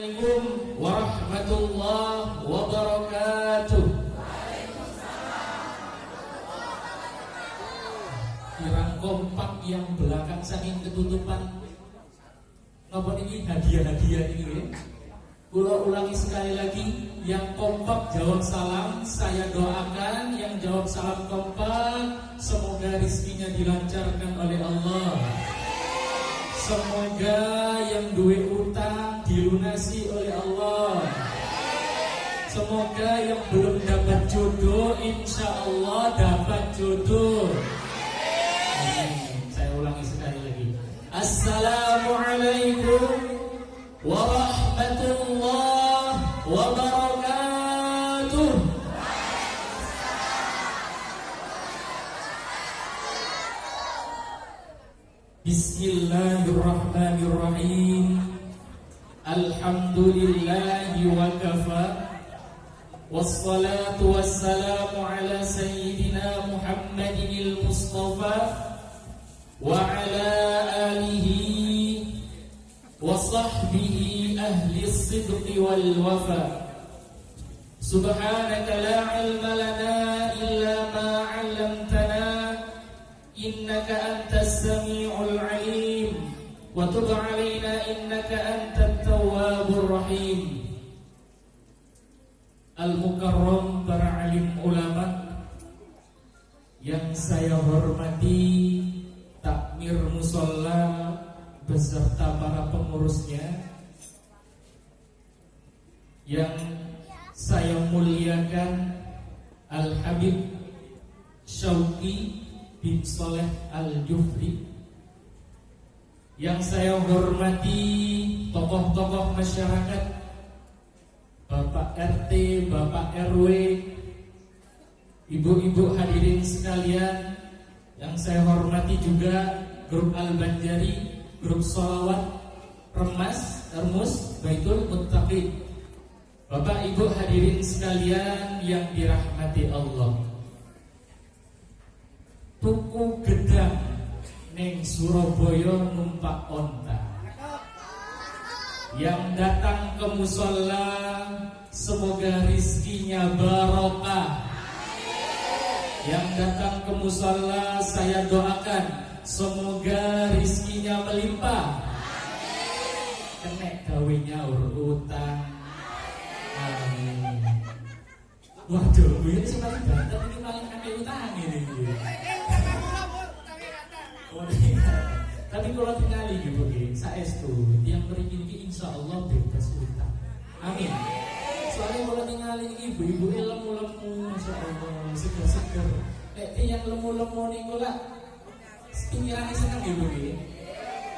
Assalamualaikum warahmatullahi wabarakatuh. Kirang kompak yang belakang saking ketutupan. Napa ini hadiah-hadiah ini ya? Kula ulangi sekali lagi, yang kompak jawab salam, saya doakan yang jawab salam kompak semoga rizkinya dilancarkan oleh Allah. Semoga yang duwe utang dilunasi oleh Allah. Semoga yang belum dapat jodoh insya Allah dapat jodoh. Amin. Saya ulangi sekali lagi. Assalamualaikum warahmatullahi wabarakatuh. Bismillahirrahmanirrahim. Alhamdulillahi wa kafa. Wassalatu wassalamu ala sayyidina Muhammadinil Mustafa wa ala alihi wa sahbihi ahli sidqi wal wafa. Subhanaka la ilma lana illa ma 'allamtana innaka antas sami'ul 'alim wa tub 'alaina innaka antat tawwabur rahim. Al-Mukarram, para alim ulama yang saya hormati, takmir musalla beserta para pengurusnya, yang saya muliakan Al-Habib Syauqi bin Saleh Al-Jufri, yang saya hormati tokoh-tokoh masyarakat, Bapak RT, Bapak RW, ibu-ibu hadirin sekalian, yang saya hormati juga grup Al-Banjari, grup Sholawat, Remas, Ermus, Baitul Muttaqin. Bapak ibu hadirin sekalian yang dirahmati Allah. Tuku gedang neng Surabaya numpak onta. Yang datang ke musola semoga rizkinya barokah. Yang datang ke musola saya doakan semoga rizkinya melimpah. Kenek gawe nyaur utang. Amin. Waduh, ini sekali banget ini paling akeh utang ini. Tapi kalau tinggali gitu, saestu yang mriki insya Allah bebas utang. Amin. Soalnya kalau tinggali ibu-ibu lemu-lemu, insya Allah seger-seger. Yang lemu-lemu nih gula, pinggirannya seneng gitu,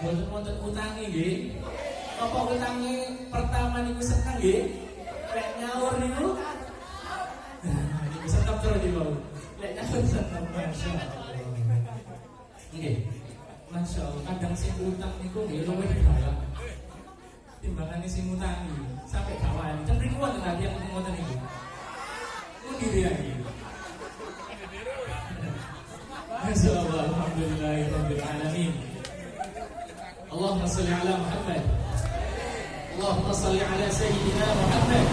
buat utangnya gitu. Apa utangnya pertama nih seneng gitu, kayak nyaur nih gula. Nah, ini seneng terus di bawah. Kayak nyaur seneng, masya Allah. Oke. Masya Allah, kadang sing utang niku nggih luwih galak. Timbangane sing utang iki sampai kawan. Kan mriki wonten tadi yang ngoten iki. Ku diri iki. Masya Allah, alhamdulillahirabbil alamin. Allahumma shalli ala Muhammad. Allahumma shalli ala sayyidina Muhammad.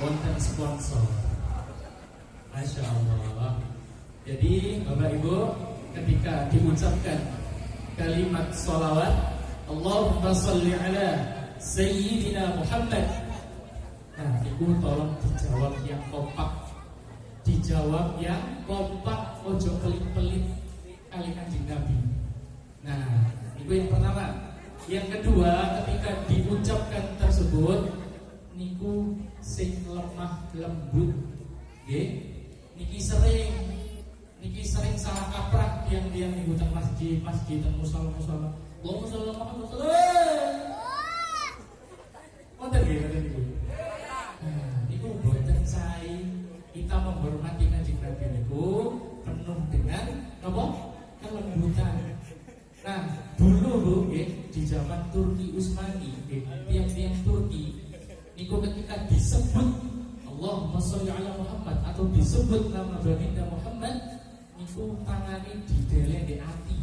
Konten sponsor, Masya Allah. Jadi Bapak Ibu, ketika diucapkan kalimat sholawat Allahumma sholli ala Sayyidina Muhammad, nah Ibu tolong dijawab yang kompak. Dijawab yang kompak, ojo pelit-pelit kali Kanjeng Nabi. Nah itu yang pertama. Yang kedua, ketika diucapkan tersebut niku sing lemah lembut, nggih. Niki sering salah kaprah tiang-tiang niku teng masjid teng musala. Allahumma sholli ala Muhammad. Wonten nggih ngoten niku. Nah, niku boten sae kita menghormati Kanjeng Nabi niku penuh dengan napa? Kelembutan. Nah, dulu nggih di zaman Turki Utsmani, tiang-tiang Turki niku ketika disebut Allahumma sholli ala Muhammad atau disebut nama baginda Muhammad niku tangane didele di ati.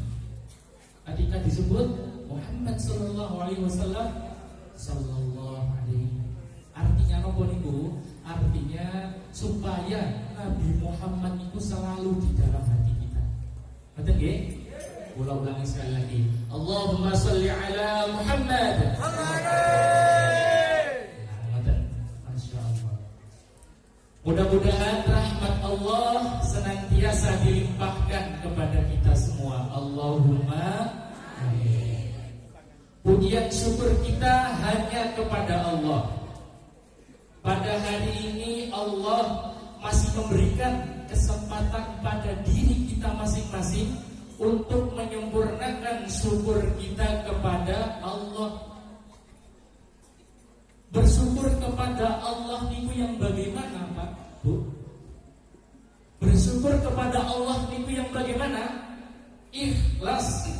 Ketika disebut Muhammad sallallahu alaihi wasallam, sallallahu alaihi, artinya nopo niku? Artinya supaya Nabi Muhammad itu selalu di dalam hati kita. Betul nggih? Kula ulangi sekali lagi. Allahumma sholli ala Muhammad. Masya Allah. Mudah-mudahan rahmat Allah senantiasa dilimpahkan kepada kita semua. Allahumma amin. Pujian syukur kita hanya kepada Allah. Pada hari ini Allah masih memberikan kesempatan pada diri kita masing-masing untuk menyempurnakan syukur kita kepada Allah. Bersyukur kepada Allah niku yang bagaimana, Pak, Bu? Bersyukur kepada Allah niku yang bagaimana? Ikhlas.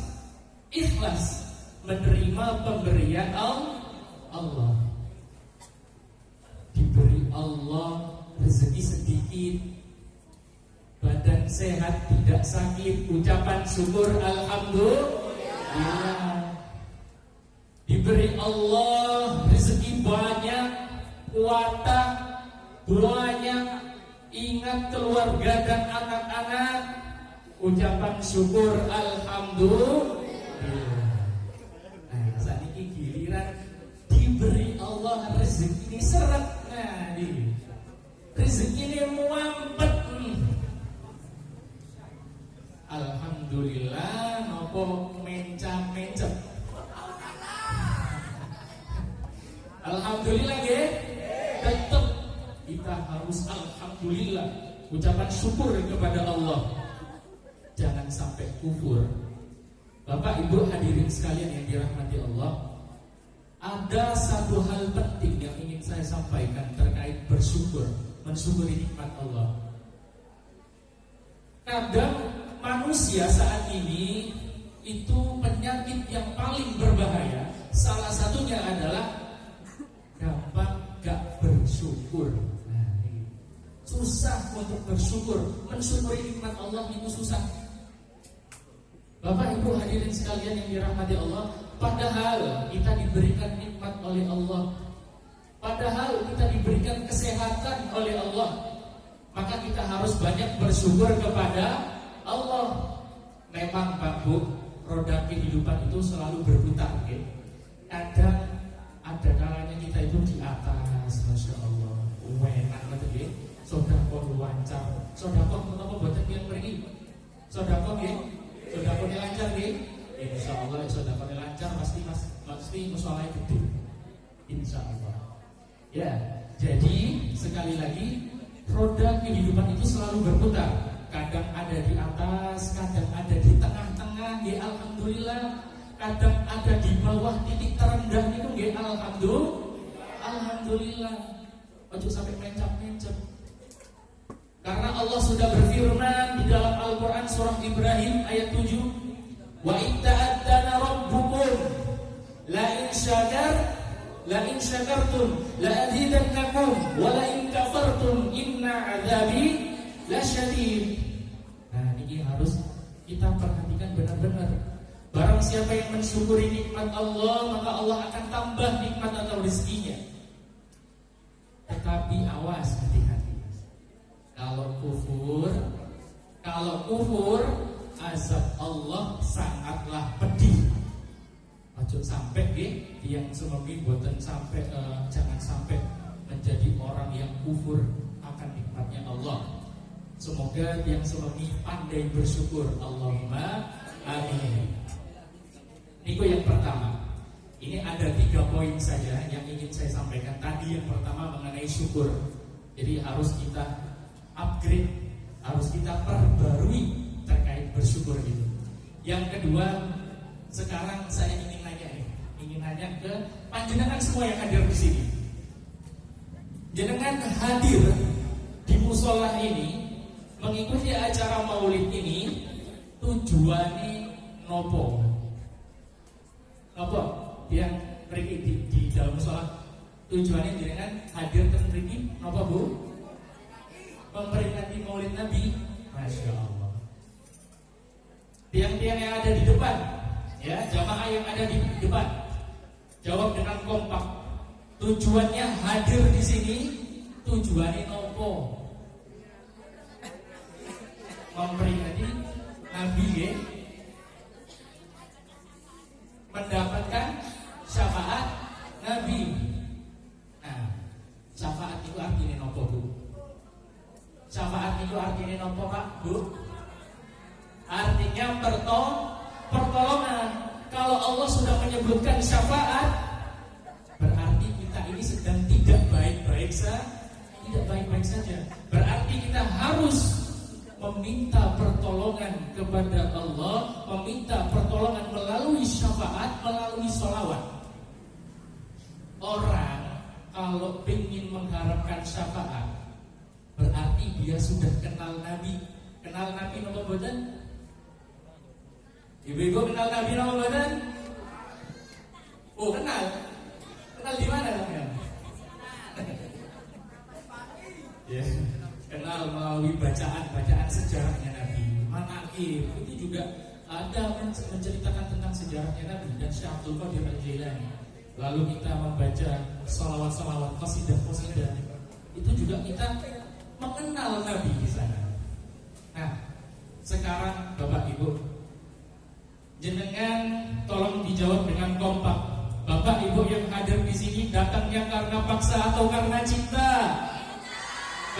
Ikhlas menerima pemberian Allah. Diberi Allah rezeki sedikit, badan sehat tidak sakit, ucapan syukur alhamdulillah. Diberi Allah rezeki banyak, kuota banyak, ingat keluarga dan anak-anak, ucapan syukur alhamdulillah. Nah, saat ini giliran diberi Allah rezeki ini seret. Nah, ini rezeki ini muampet. Alhamdulillah, nopo mencap-mencap. Alhamdulillah nggih. Tetap kita harus alhamdulillah, ucapan syukur kepada Allah. Jangan sampai kufur. Bapak Ibu hadirin sekalian yang dirahmati Allah, ada satu hal penting yang ingin saya sampaikan terkait bersyukur, mensyukuri nikmat Allah. Kadang manusia saat ini itu penyakit yang paling berbahaya. Salah satunya adalah gampang gak bersyukur. Nah, ini susah untuk bersyukur, mensyukuri nikmat Allah itu susah. Bapak Ibu hadirin sekalian yang dirahmati Allah, padahal kita diberikan nikmat oleh Allah, padahal kita diberikan kesehatan oleh Allah, maka kita harus banyak bersyukur kepada Allah. Memang Pak Bu, roda kehidupan itu selalu berputar, okay? Kadang ada kalanya kita itu di atas, masya Allah, enak banget, sodakoh lancar, sodakoh menapa boten yang pergi, sodakoh ya, sodakohnya lancar nih, insya Allah sodakohnya lancar pasti musolahnya gede, insya Allah. Ya, jadi sekali lagi roda kehidupan itu selalu berputar. Kadang ada di atas, kadang ada di tengah-tengah, ya alhamdulillah. Kadang ada di bawah titik terendah itu, ya alhamdulillah. Ojo sampai mencap-mencap. Karena Allah sudah berfirman di dalam Al-Quran surah Ibrahim ayat 7, wa itta'adzana rabbukum la in syakartum la azidannakum wa la in kafartum inna azabi lasyadid. Nah, ini harus kita perhatikan benar-benar. Barang siapa yang mensyukuri nikmat Allah, maka Allah akan tambah nikmat atau rezekinya. Tetapi awas, hati-hati. Kalau kufur, azab Allah sangatlah pedih. Ojo sampai yang semoga boten sampai jangan sampai menjadi orang yang kufur akan nikmatnya Allah. Semoga yang semoga pandai bersyukur. Allahumma amin. Niku yang pertama. Ini ada 3 poin saja yang ingin saya sampaikan. Tadi yang pertama mengenai syukur. Jadi harus kita upgrade, harus kita perbarui terkait bersyukur itu. Yang kedua, sekarang saya ingin nanya ke panjenengan semua yang hadir di sini. Jenengan hadir di musola ini, mengikuti acara maulid ini, tujuannya nopo? Nopo? Yang pergi di dalam musola, tujuannya jenengan hadir dan pergi nopo Bu? memperingati Maulid Nabi, Masya Allah. Tiang-tiang yang ada di depan, ya, jamaah yang ada di depan, jawab dengan kompak. Tujuannya hadir di sini, tujuannya nopo? Memperingati Nabi, ya, mendapatkan syafaat Nabi. Nah, syafaat itu artinya nopo, Bu? Syafaat itu artinya nopo, Pak, Bu? Artinya pertolongan. Kalau Allah sudah menyebutkan syafaat, berarti kita ini sedang tidak baik-baik saja. Berarti kita harus meminta pertolongan kepada Allah, meminta pertolongan melalui syafaat, melalui sholawat. Orang kalau ingin mengharapkan syafaat, berarti dia sudah kenal Nabi. Kenal Nabi nama badan? Ibu-ibu kenal Nabi nama badan? Oh, kenal. Kenal di mana namanya? Ya, kenal melalui bacaan sejarahnya Nabi. Manaqib itu juga ada menceritakan tentang sejarahnya Nabi dan Syekh Abdul Qadir Al-Jailani. Lalu kita membaca salawat-salawat, qasidah-qasidah. Itu juga kita mengenal Nabi di sana. Nah, sekarang Bapak Ibu, jenengan tolong dijawab dengan kompak. Bapak Ibu yang hadir di sini datangnya karena paksa atau karena cinta?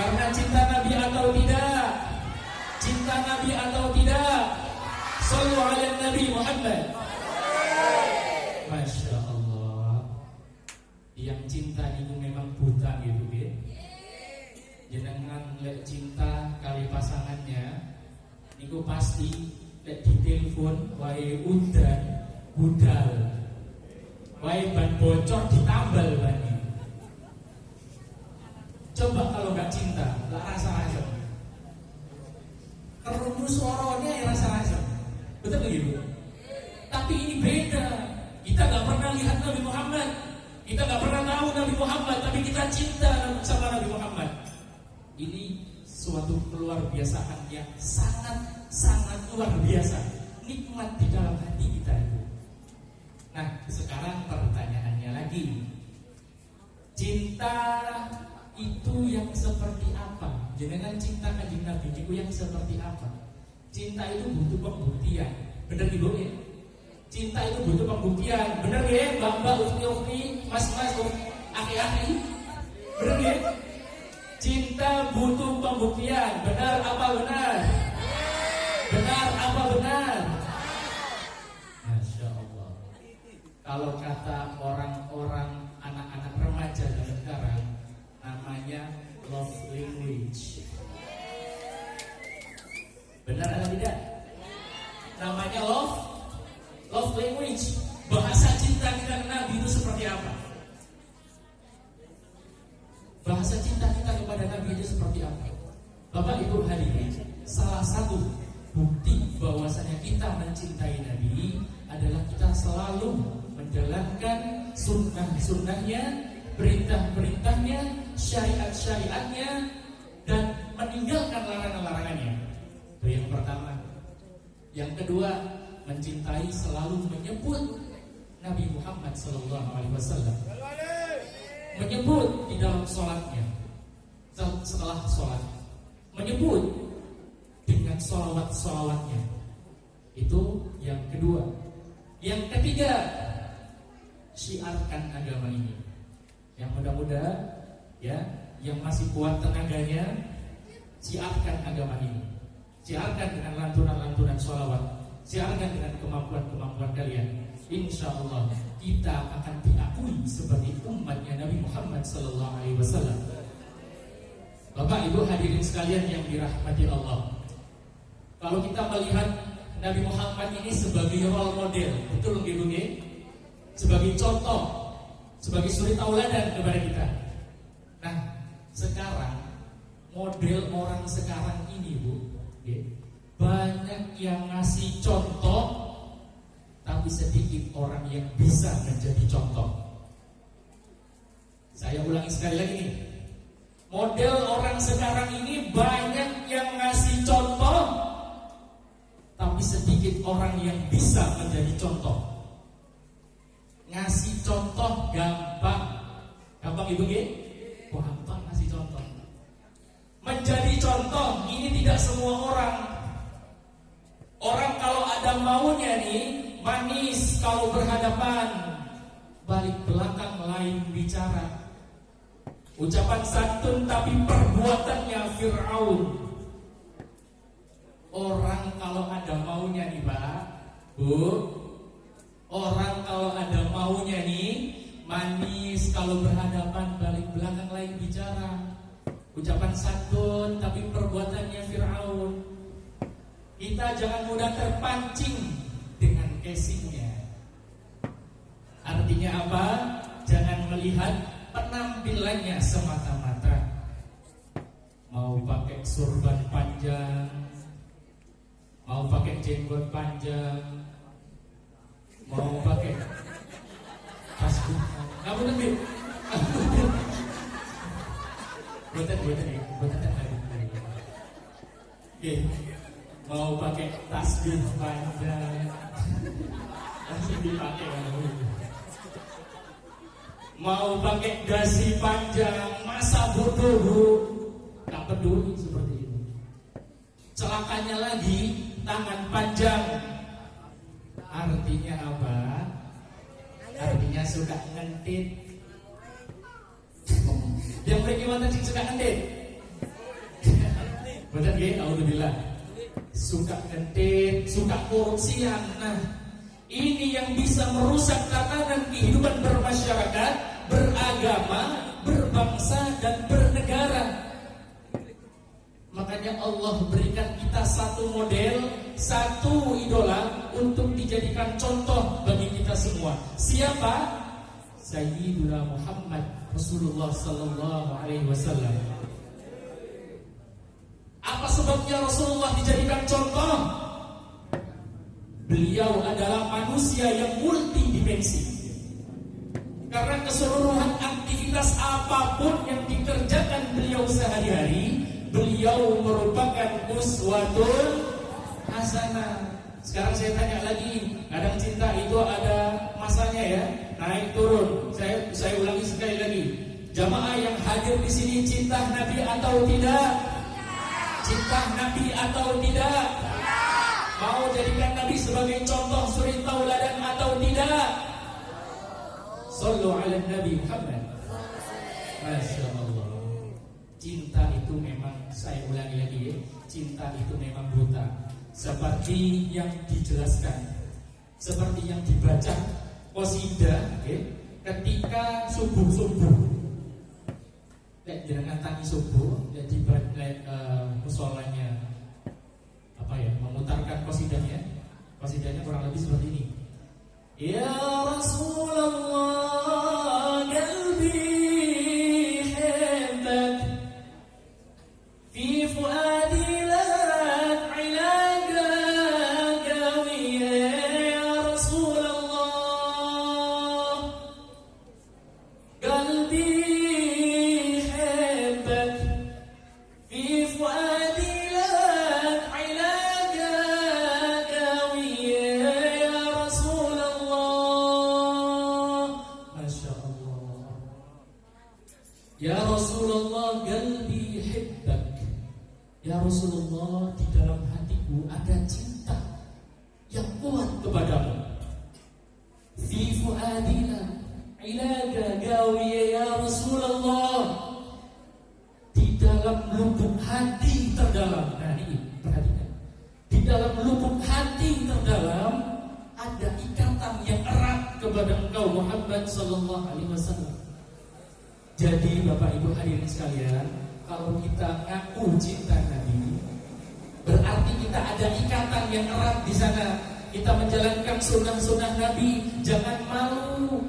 Karena cinta Nabi atau tidak? Cinta Nabi atau tidak? Shallu ala Nabi Muhammad. Masya Allah. Yang cinta itu memang buta gitu, ya. Jenengan lek cinta kali pasangannya, niku pasti lek ditelepon wae udan budal, wae ban bocor ditambal bani. Coba kalau nggak cinta, nggak rasa-rasa. Kerungu suaranya ya rasa-rasa. Betul begitu? Tapi ini beda. Kita nggak pernah lihat Nabi Muhammad, kita nggak pernah tahu Nabi Muhammad, tapi kita cinta sama Nabi Muhammad. Ini suatu keluar biasaan yang sangat luar biasa. Nikmat di dalam hati kita itu. Nah, sekarang pertanyaannya lagi. Cinta itu yang seperti apa? Jenengan cinta kanjeng Nabi itu yang seperti apa? Cinta itu butuh pembuktian. Benar Ibu ya? Cinta itu butuh pembuktian. Benar ya? Mbak-mbak, ukti-ukti, mas-mas, aki-aki. Benar ya? Cinta butuh pembuktian. Benar apa benar? Benar apa benar? Masya Allah. Kalau kata orang-orang anak-anak remaja zaman sekarang, namanya love language. Benar atau tidak? Namanya love language. Bahasa cinta kita ke Nabi itu seperti apa? Bahasa cinta kita kepada Nabi itu seperti apa? Bapak Ibu hadirin, salah satu bukti bahwasanya kita mencintai Nabi adalah kita selalu menjalankan sunnah-sunnahnya, perintah-perintahnya, syariat-syariatnya, dan meninggalkan larangan-larangannya. Itu yang pertama. Yang kedua, mencintai selalu menyebut Nabi Muhammad SAW. Menyebut di dalam sholatnya, setelah sholat, menyebut dengan sholawat-sholawatnya. Itu yang kedua. Yang ketiga, syiarkan agama ini. Yang muda-muda, ya, yang masih kuat tenaganya, syiarkan agama ini. Syiarkan dengan lantunan-lantunan sholawat. Syiarkan dengan kemampuan-kemampuan kalian. Insya Allah kita akan diakui sebagai umatnya Nabi Muhammad SAW. Bapak Ibu hadirin sekalian yang dirahmati Allah, kalau kita melihat Nabi Muhammad ini sebagai role model, betul nggih Bu? Sebagai contoh, sebagai suri tauladan kepada kita. Nah, sekarang model orang sekarang ini Bu, banyak yang ngasih contoh, tapi sedikit orang yang bisa menjadi contoh. Saya ulangi sekali lagi nih. Model orang sekarang ini banyak yang ngasih contoh, tapi sedikit orang yang bisa menjadi contoh. Ngasih contoh gampang. Gampang ibu G? Gampang ngasih contoh. Menjadi contoh ini tidak semua orang. Orang kalau ada maunya nih, manis kalau berhadapan, balik belakang lain bicara. Ucapan santun tapi perbuatannya Fir'aun. Orang kalau ada maunya nih Pak, Bu, orang kalau ada maunya nih, manis kalau berhadapan, balik belakang lain bicara. Ucapan santun tapi perbuatannya Fir'aun. Kita jangan mudah terpancing dengan casingnya. Artinya apa? Jangan melihat penampilannya semata-mata. Mau pakai surban panjang, mau pakai jenggot panjang, mau pakai tasbih. Kamu nanti buatan hari. Oke, mau pakai tasbih panjang, langsung dipakai kamu. Mau pakai dasi panjang, masa bodoh, tak peduli seperti itu. Celakanya lagi, tangan panjang. Artinya apa? Artinya suka ngentit. Yang bagaimana sih suka ngentit? Benar ya? Alhamdulillah. Suka ngentit, suka korupsian. Nah, ini yang bisa merusak tatanan kehidupan bermasyarakat, beragama, berbangsa, dan bernegara. Makanya Allah berikan kita satu model, satu idola untuk dijadikan contoh bagi kita semua. Siapa? Sayyiduna Muhammad Rasulullah Sallallahu Alaihi Wasallam. Apa sebabnya Rasulullah dijadikan contoh? Beliau adalah manusia yang multidimensi. Karena keseluruhan aktivitas apapun yang dikerjakan beliau sehari-hari, beliau merupakan uswatun hasanah. Sekarang saya tanya lagi, kadang cinta itu ada masanya ya, naik turun. Saya ulangi sekali lagi. Jamaah yang hadir di sini cinta Nabi atau tidak? Cinta Nabi atau tidak? Mau jadikan Nabi sebagai contoh suri tauladan atau tidak? Sallu ala Nabi Muhammad. Masya Allah. Cinta itu memang, saya ulangi lagi ya, cinta itu memang buta. Seperti yang dijelaskan, seperti yang dibaca qasidah ya, ketika subuh-subuh. Jangan tangi subuh, jadi musolanya memutarkan qasidahnya. Qasidahnya kurang lebih seperti ini. Ya Rasulullah, qalbi hibbak fi fuadi lak ilaga qawiya. Ya Rasulullah, qalbi hibbak fi fuadi Ya Rasulullah, qalbi hibbak. Ya Rasulullah, di dalam hatiku ada cinta yang kuat kepadamu. Fi fuadina ilaga gawiya. Ya Rasulullah, di dalam lubuk hati terdalam. Nah ini perhatikan, di dalam lubuk hati terdalam ada ikatan yang erat kepada engkau Muhammad Sallallahu Alaihi Wasallam. Jadi Bapak Ibu hadirin sekalian, kalau kita ngaku cinta Nabi, berarti kita ada ikatan yang erat di sana. Kita menjalankan sunnah-sunnah Nabi, jangan malu.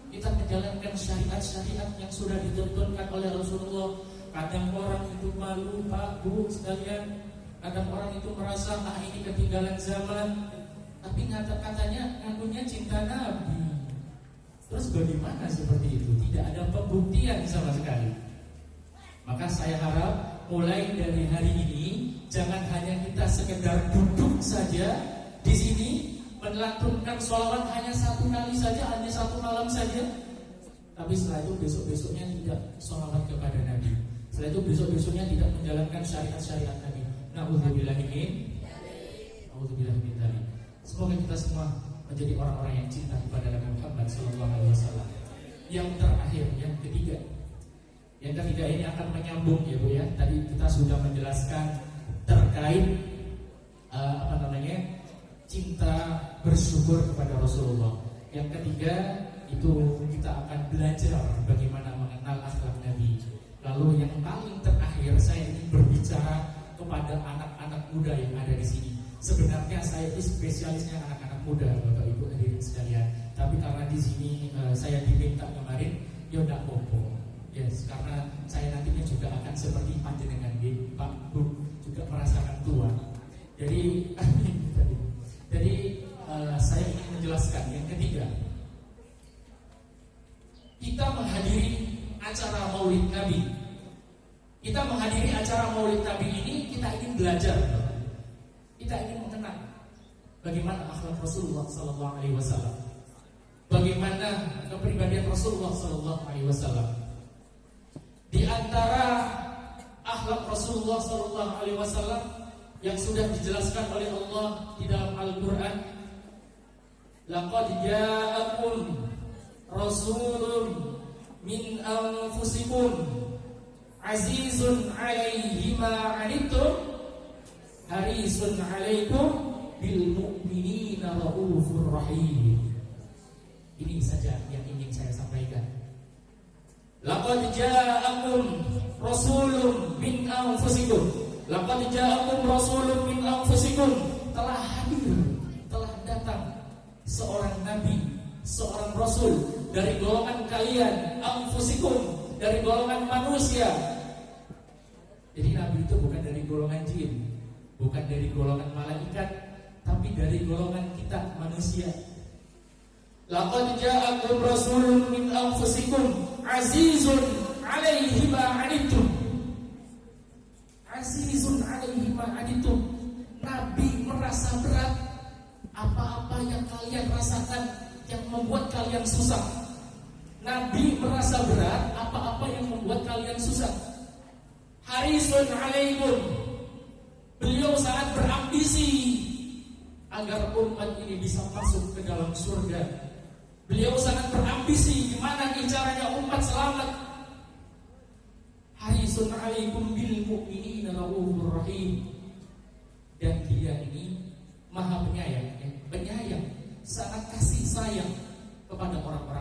Kita menjalankan syariat-syariat yang sudah dituntunkan oleh Rasulullah. Kadang orang itu malu, Pak, Bu, sekalian. Kadang orang itu merasa, ini ketinggalan zaman. Tapi katanya ngakunya cinta Nabi. Terus bagaimana seperti itu? Tidak ada pembuktian sama sekali. Maka saya harap mulai dari hari ini jangan hanya kita sekedar duduk saja di sini melantunkan sholawat hanya satu kali saja, hanya satu malam saja. Tapi setelah itu besok-besoknya tidak sholawat kepada Nabi. Setelah itu besok-besoknya tidak menjalankan syariat-syariat Nabi. Na'udzubillah min dzalik. Semoga kita semua menjadi orang-orang yang cinta kepada Nabi Muhammad SAW. Yang terakhir, yang ketiga. Yang ketiga ini akan menyambung ya Bu ya. Tadi kita sudah menjelaskan terkait cinta bersyukur kepada Rasulullah. Yang ketiga itu kita akan belajar bagaimana mengenal akhlak Nabi. Lalu yang paling terakhir saya ingin berbicara kepada anak-anak muda yang ada di sini. Sebenarnya saya itu spesialisnya anak-anak muda, Bapak Ibu hadirin sekalian. Tapi karena di sini saya diminta kemarin, ya tidak apa-apa. Yes, karena saya nantinya juga akan seperti panjenengan Pak Bu juga merasakan tua. Jadi saya ingin menjelaskan yang ketiga. Kita menghadiri acara Maulid Nabi. Kita menghadiri acara Maulid Nabi ini kita ingin belajar. Kita ingin mengenal bagaimana akhlak Rasulullah sallallahu alaihi wasallam. Bagaimana kepribadian Rasulullah sallallahu alaihi wasallam. Di antara akhlak Rasulullah sallallahu alaihi wasallam yang sudah dijelaskan oleh Allah di dalam Al-Qur'an, laqad ja'akum rasulun min anfusikum azizun 'alaihi ma 'anittum harisun 'alaikum bil mu'minina raufur rahim. Ini saja yang ingin saya sampaikan. Laqad ja'akum rasulun min anfusikum. Laqad ja'akum rasulun min anfusikum. Telah hadir, telah datang seorang nabi, seorang rasul dari golongan kalian, anfusikum, dari golongan manusia. Jadi nabi itu bukan dari golongan jin, bukan dari golongan malaikat, tapi dari golongan kita manusia. Laqad ja'akum rasulun min anfusikum azizun 'alaihi ma 'anittum. Azizun 'alaihi ma 'anittum. Nabi merasa berat apa-apa yang kalian rasakan yang membuat kalian susah. Nabi merasa berat apa-apa yang membuat kalian susah. Harisun 'alaikum. Beliau sangat berambisi agar umat ini bisa masuk ke dalam surga. Beliau sangat berambisi gimana caranya umat selamat. Harisun 'alaikum bil mu'minina raufur rahim. Dan dia ini maha penyayang, penyayang, sangat kasih sayang kepada orang-orang